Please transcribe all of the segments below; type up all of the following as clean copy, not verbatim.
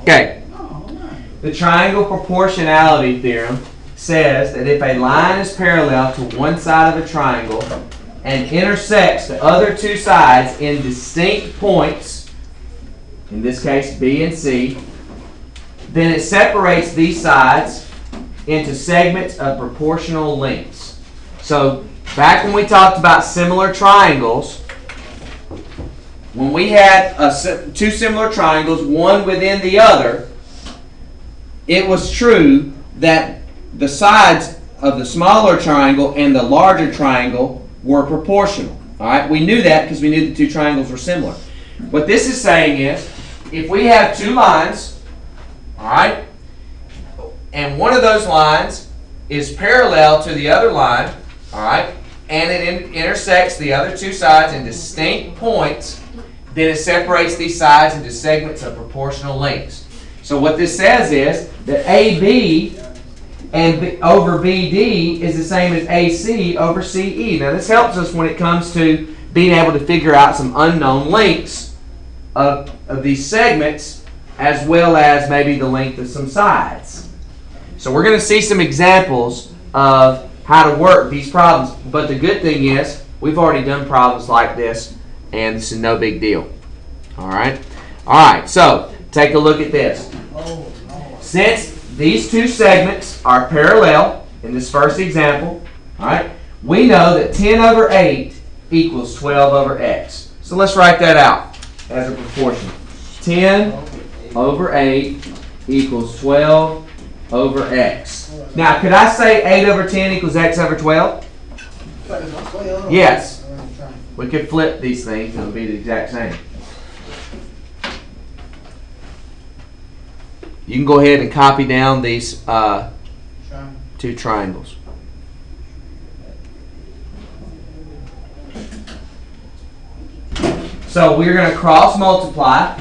Okay. The triangle proportionality theorem says that if a line is parallel to one side of a triangle and intersects the other two sides in distinct points, in this case B and C, then it separates these sides into segments of proportional lengths. So back when we talked about similar triangles, when we had two similar triangles, one within the other, it was true that the sides of the smaller triangle and the larger triangle were proportional. All right, we knew that because we knew the two triangles were similar. What this is saying is, if we have two lines, all right, and one of those lines is parallel to the other line, all right, and it intersects the other two sides in distinct points, then it separates these sides into segments of proportional lengths. So what this says is that AB and over BD is the same as AC over CE. Now this helps us when it comes to being able to figure out some unknown lengths of these segments, as well as maybe the length of some sides. So we're going to see some examples of how to work these problems. But the good thing is we've already done problems like this, and this is no big deal. All right? All right, so take a look at this. Since these two segments are parallel in this first example, all right, we know that 10 over 8 equals 12 over x. So let's write that out as a proportion. 10 over 8 equals 12 over x. Now, could I say 8 over 10 equals x over 12? Yes. We could flip these things and it would be the exact same. You can go ahead and copy down these two triangles. So we're going to cross multiply.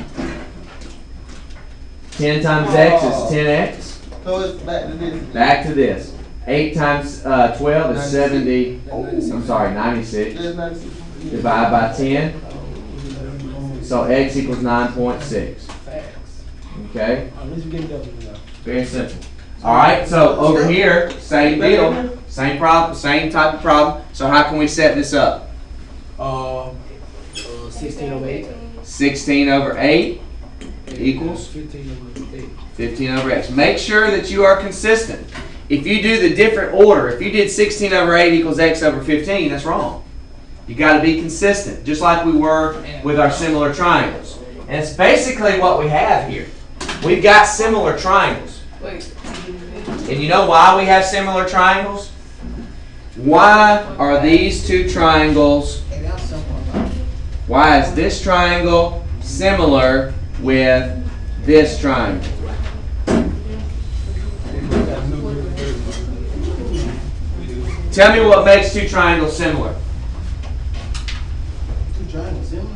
10 times x is 10x. So it's back to this. Back to this. 8 times 12 is 70. I'm sorry, 96. Divide by 10. So x equals 9.6. Okay? Very simple. All right, so over here, same deal. Same problem, same type of problem. So how can we set this up? 16 over 8. 16 over 8 equals 15 over x. Make sure that you are consistent. If you do the different order, if you did 16 over 8 equals x over 15, that's wrong. You got to be consistent, just like we were with our similar triangles. And it's basically what we have here. We've got similar triangles. And you know why we have similar triangles? Why are these two triangles, why is this triangle similar with this triangle? Tell me what makes two triangles similar.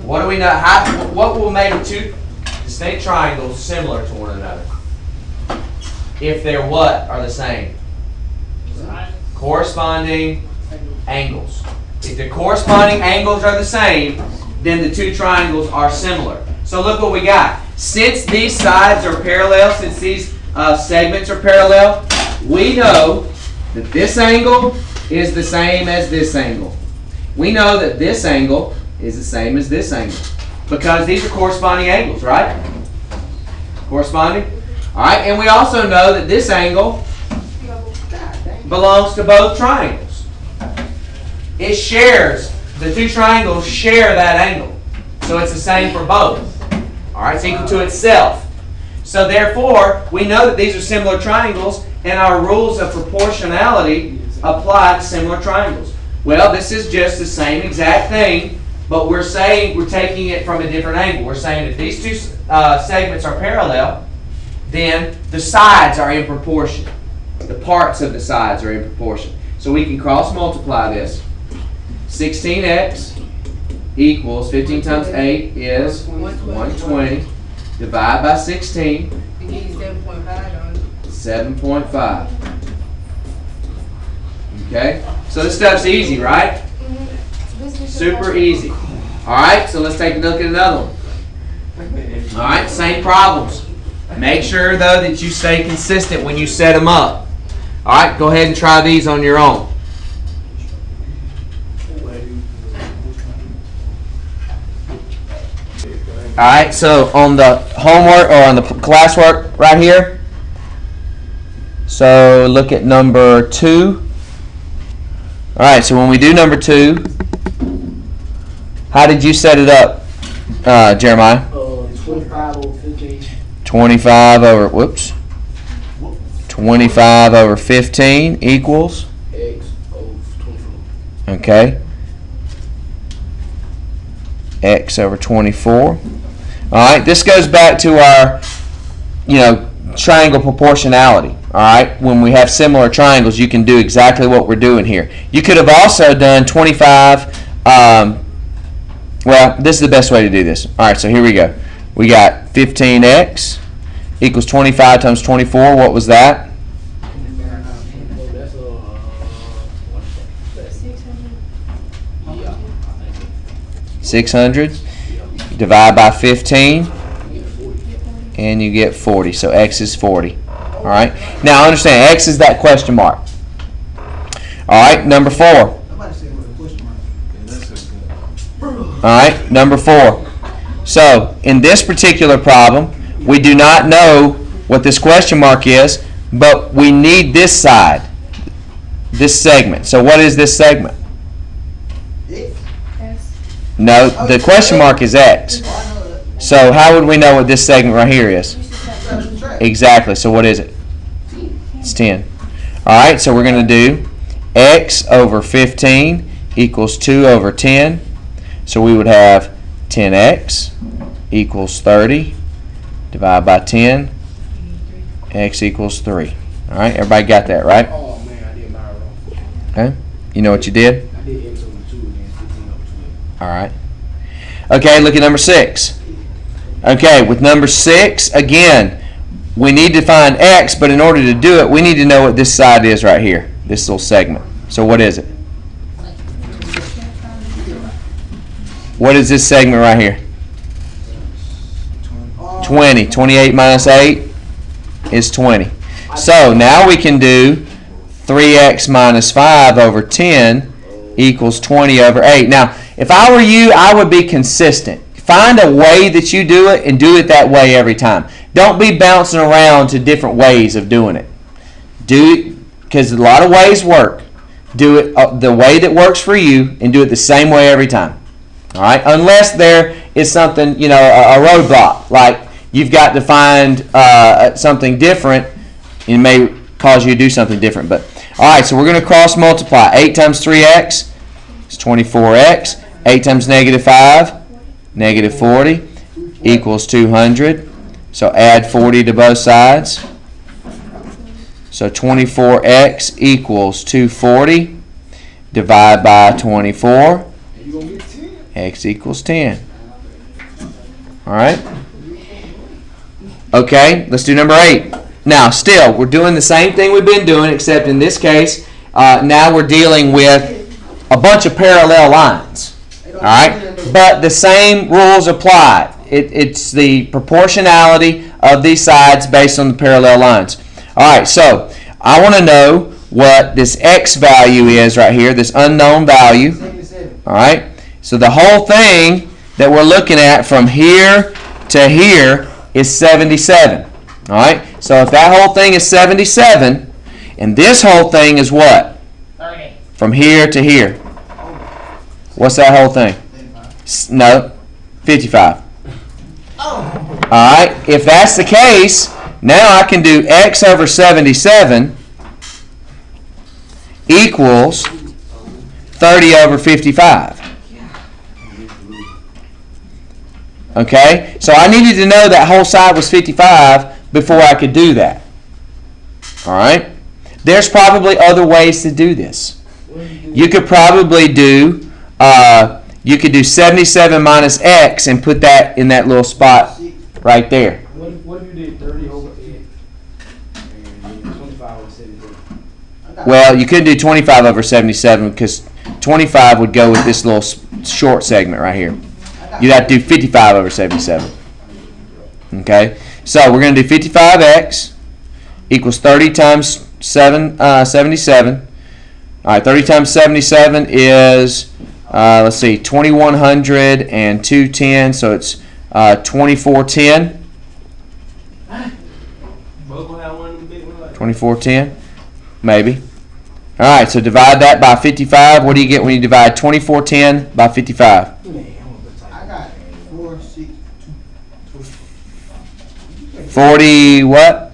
What do we know? What will make two distinct triangles similar to one another? If they're what are the same? Corresponding angles. If the corresponding angles are the same, then the two triangles are similar. So look what we got. Since these sides are parallel, since these segments are parallel, we know that this angle is the same as this angle. We know that this angle is the same as this angle because these are corresponding angles, right? Corresponding? All right, and we also know that this angle belongs to both triangles. It shares, the two triangles share that angle. So it's the same for both. All right, it's equal to itself. So therefore, we know that these are similar triangles, and our rules of proportionality apply to similar triangles. Well, this is just the same exact thing, but we're saying we're taking it from a different angle. We're saying if these two segments are parallel, then the sides are in proportion. The parts of the sides are in proportion. So we can cross multiply this. 16x equals 15 times 8 is 120. Divide by 16. 7.5. Okay? So this stuff's easy, right? Super easy. Alright, so let's take a look at another one. All right, same problems. Make sure, though, that you stay consistent when you set them up. All right, go ahead and try these on your own. All right, so on the homework or on the classwork right here, so look at number 2. All right, so when we do number 2, how did you set it up, Jeremiah? 25 over 15. 25 over, whoops. 25 over 15 equals? X over 24. Okay. X over 24. Alright, this goes back to our, triangle proportionality. Alright, when we have similar triangles, you can do exactly what we're doing here. You could have also done 25, well, this is the best way to do this. Alright, so here we go. We got 15x equals 25 times 24. What was that? That's 600. Divide by 15, and you get 40. So x is 40. All right. Now understand, x is that question mark. All right. Number 4. All right. Number 4. So in this particular problem, we do not know what this question mark is, but we need this side, this segment. So what is this segment? No, the question mark is x. So how would we know what this segment right here is? Exactly. So what is it? It's 10. All right, so we're going to do x over 15 equals 2 over 10. So we would have 10x equals 30. Divide by 10. X equals 3. All right, everybody got that, right? Oh man, I did mine wrong. Okay. You know what you did? I did x over 2 against 15 over 12. All right. Okay, look at number 6. Okay, with number 6, again, we need to find x, but in order to do it, we need to know what this side is right here, this little segment. So what is it? What is this segment right here? 20. 28 minus 8 is 20. So now we can do 3x minus 5 over 10 equals 20 over 8. Now, if I were you, I would be consistent. Find a way that you do it and do it that way every time. Don't be bouncing around to different ways of doing it. Do it, because a lot of ways work. Do it the way that works for you and do it the same way every time. All right? Unless there is something, a roadblock, like you've got to find something different, it may cause you to do something different. But all right, so we're going to cross multiply. 8 times 3x is 24x. 8 times negative 5, negative 40, equals 200. So add 40 to both sides. So 24x equals 240. Divide by 24. X equals 10. All right? Okay, let's do number 8. Now, still, we're doing the same thing we've been doing, except in this case, now we're dealing with a bunch of parallel lines. All right? But the same rules apply. It's the proportionality of these sides based on the parallel lines. All right, so I want to know what this x value is right here, this unknown value. All right? So the whole thing that we're looking at from here to here is 77. All right? So if that whole thing is 77, and this whole thing is what? 30. From here to here. What's that whole thing? No, 55. All right? If that's the case, now I can do x over 77 equals 30 over 55. Okay? So I needed to know that whole side was 55 before I could do that. All right? There's probably other ways to do this. You could probably do 77 minus x and put that in that little spot right there. What if you did 30 over 8 and 25 over 77? Well, you couldn't do 25 over 77 because 25 would go with this little short segment right here. You'd have to do 55 over 77. Okay, so we're going to do 55x equals 30 times 77. All right, 30 times 77 is, let's see, 2100 and 210, so it's 2410. 2410, maybe. All right, so divide that by 55. What do you get when you divide 2410 by 55? I got 40 what?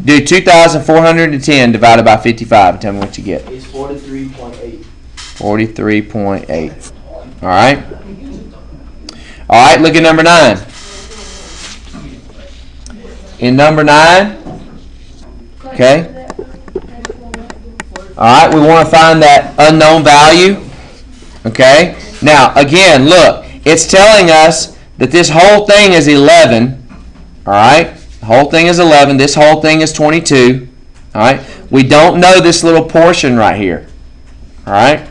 Do 2,410 divided by 55 and tell me what you get. It's 43.8. 43.8. All right. All right, look at number 9. In number 9, okay. All right, we want to find that unknown value. Okay. Now, again, look, it's telling us that this whole thing is 11. All right. The whole thing is 11. This whole thing is 22. All right. We don't know this little portion right here. All right.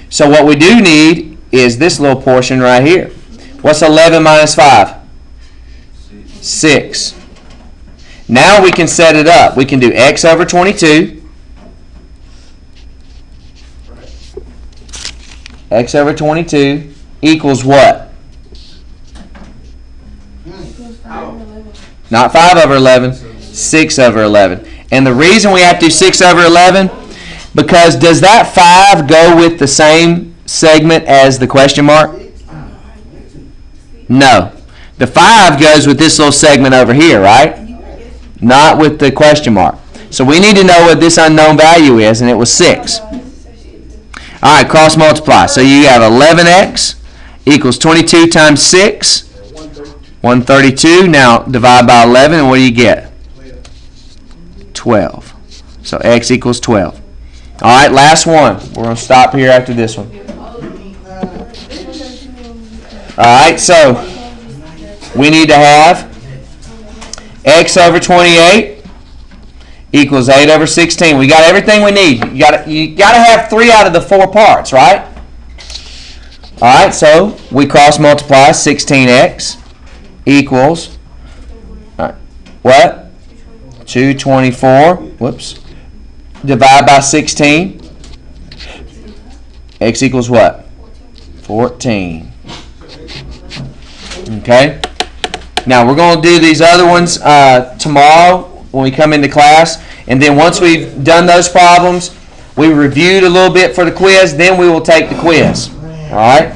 So what we do need is this little portion right here. What's 11 minus 5? 6. Now we can set it up. We can do x over 22. X over 22 equals what? Not 5 over 11, 6 over 11. And the reason we have to do 6 over 11, because does that 5 go with the same segment as the question mark? No. The 5 goes with this little segment over here, right? Not with the question mark. So we need to know what this unknown value is, and it was 6. All right, cross multiply. So you have 11x equals 22 times 6, 132. Now divide by 11, and what do you get? 12. So x equals 12. All right, last one. We're going to stop here after this one. All right, so we need to have x over 28 equals 8 over 16. We got everything we need. You got to have 3 out of the 4 parts, right? All right, so we cross multiply 16x equals what? 224. Whoops. Divide by 16. X equals what? 14. Okay. Now we're going to do these other ones tomorrow when we come into class, and then once we've done those problems, we reviewed a little bit for the quiz, then we will take the quiz. All right?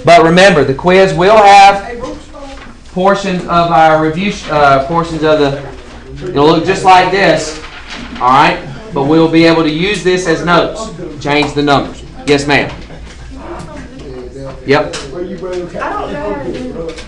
But remember, the quiz will have portions of our review, portions of it'll look just like this. All right? But we'll be able to use this as notes. Change the numbers. Yes, ma'am. Yep. I don't know how to do it.